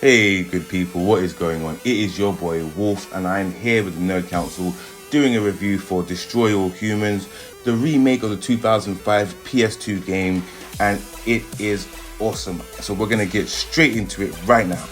Hey good people, what is going on? It is your boy Wolf and I'm here with the Nerd Council doing a review for Destroy All Humans, the remake of the 2005 PS2 game, and it is awesome. So we're going to get straight into it right now.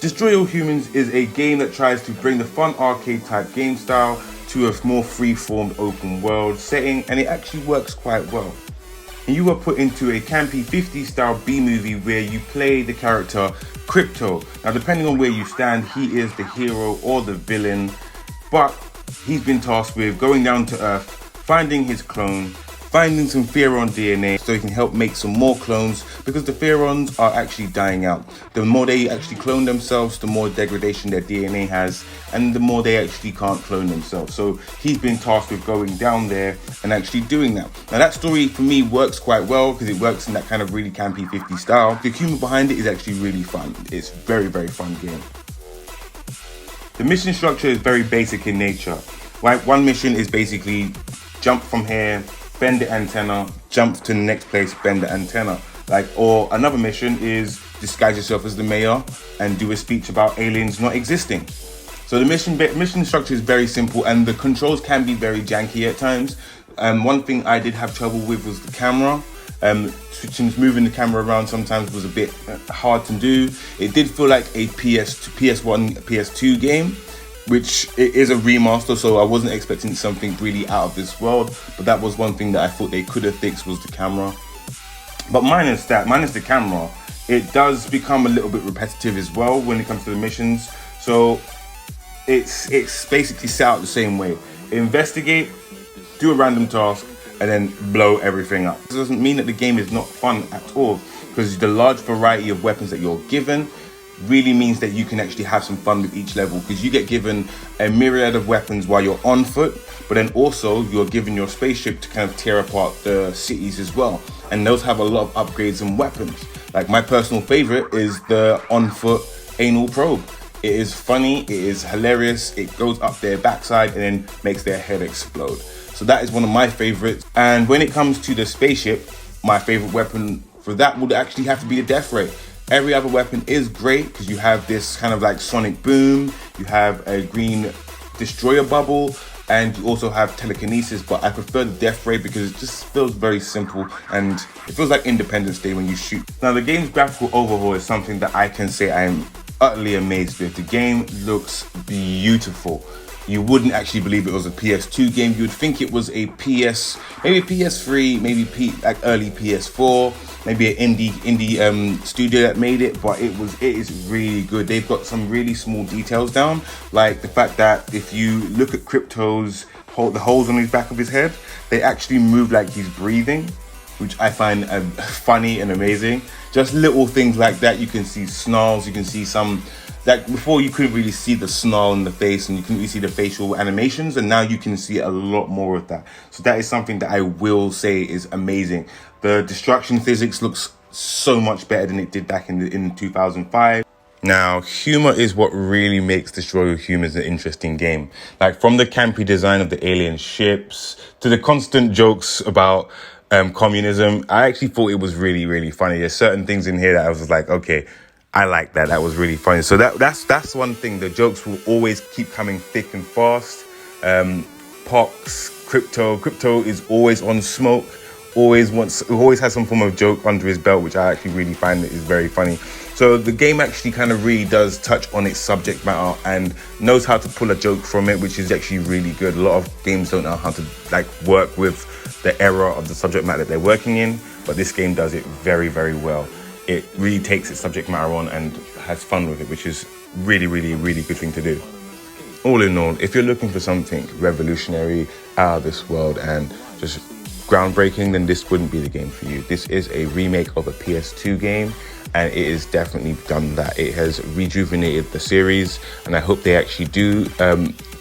Destroy All Humans is a game that tries to bring the fun arcade type game style to a more free-formed open world setting, and it actually works quite well. And you are put into a campy 50s style B-movie where you play the character Crypto. Now depending on where you stand, he is the hero or the villain, but he's been tasked with going down to Earth, finding his clone, finding some Fearon DNA so he can help make some more clones, because the Fearons are actually dying out. The more they actually clone themselves, the more degradation their DNA has, and the more they actually can't clone themselves. So he's been tasked with going down there and actually doing that. Now that story for me works quite well because it works in that kind of really campy 50 style. The humor behind it is actually really fun. It's very fun game. The mission structure is very basic in nature. Right, one mission is basically jump from here, bend the antenna, jump to the next place, bend the antenna. Or another mission is disguise yourself as the mayor and do a speech about aliens not existing. So the mission structure is very simple, and the controls can be very janky at times. One thing I did have trouble with was the camera. Moving the camera around sometimes was a bit hard to do. It did feel like a PS1, PS2 game, which it is a remaster, so I wasn't expecting something really out of this world, but that was one thing that I thought they could have fixed, was the camera. But minus the camera, it does become a little bit repetitive as well when it comes to the missions. So it's basically set out the same way: investigate, do a random task, and then blow everything up. This doesn't mean that the game is not fun at all, because the large variety of weapons that you're given really means that you can actually have some fun with each level, because you get given a myriad of weapons while you're on foot, but then also you're given your spaceship to kind of tear apart the cities as well, and those have a lot of upgrades and weapons. Like my personal favorite is the on foot anal probe. It is funny, it is hilarious, it goes up their backside and then makes their head explode. So that is one of my favorites. And when it comes to the spaceship, my favorite weapon for that would actually have to be the death ray. Every other weapon is great because you have this kind of like sonic boom, you have a green destroyer bubble, and you also have telekinesis, but I prefer the death ray because it just feels very simple and it feels like Independence Day when you shoot. Now the game's graphical overhaul is something that I can say I am utterly amazed with. The game looks beautiful. You wouldn't actually believe it was a PS2 game. You would think it was a maybe PS3, maybe early PS4, maybe an indie studio that made it, but it is really good. They've got some really small details down, like the fact that if you look at Crypto's the holes on his back of his head, they actually move like he's breathing, which I find funny and amazing. Just little things like that. You can see snarls, you can see some. Like before you couldn't really see the snarl in the face and you couldn't really see the facial animations, and now you can see a lot more of that. So that is something that I will say is amazing. The destruction physics looks so much better than it did back in 2005. Now, humor is what really makes Destroy All Humans an interesting game. Like from the campy design of the alien ships to the constant jokes about communism, I actually thought it was really funny. There's certain things in here that I was like, okay, I like that. That was really funny. So that's one thing. The jokes will always keep coming thick and fast. Pox, Crypto is always on smoke. Always has some form of joke under his belt, which I actually really find is very funny. So the game actually kind of really does touch on its subject matter and knows how to pull a joke from it, which is actually really good. A lot of games don't know how to work with the era of the subject matter that they're working in, but this game does it very well. It really takes its subject matter on and has fun with it, which is really good thing to do. All in all, if you're looking for something revolutionary, out of this world and just groundbreaking, then this wouldn't be the game for you. This is a remake of a PS2 game, and it has definitely done that. It has rejuvenated the series, and I hope they actually do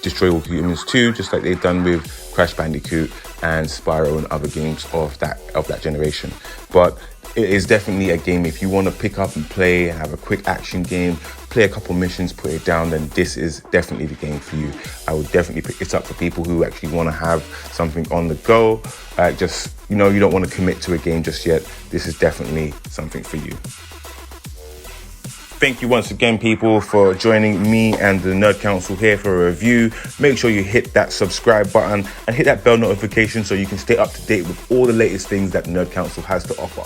Destroy All Humans 2, just like they've done with Crash Bandicoot and Spyro and other games of that generation. But it is definitely a game if you want to pick up and play, have a quick action game, play a couple missions, put it down, then this is definitely the game for you. I would definitely pick this up for people who actually want to have something on the go. Just, you know, you don't want to commit to a game just yet. This is definitely something for you. Thank you once again, people, for joining me and the Nerd Council here for a review. Make sure you hit that subscribe button and hit that bell notification so you can stay up to date with all the latest things that the Nerd Council has to offer.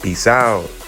Peace out.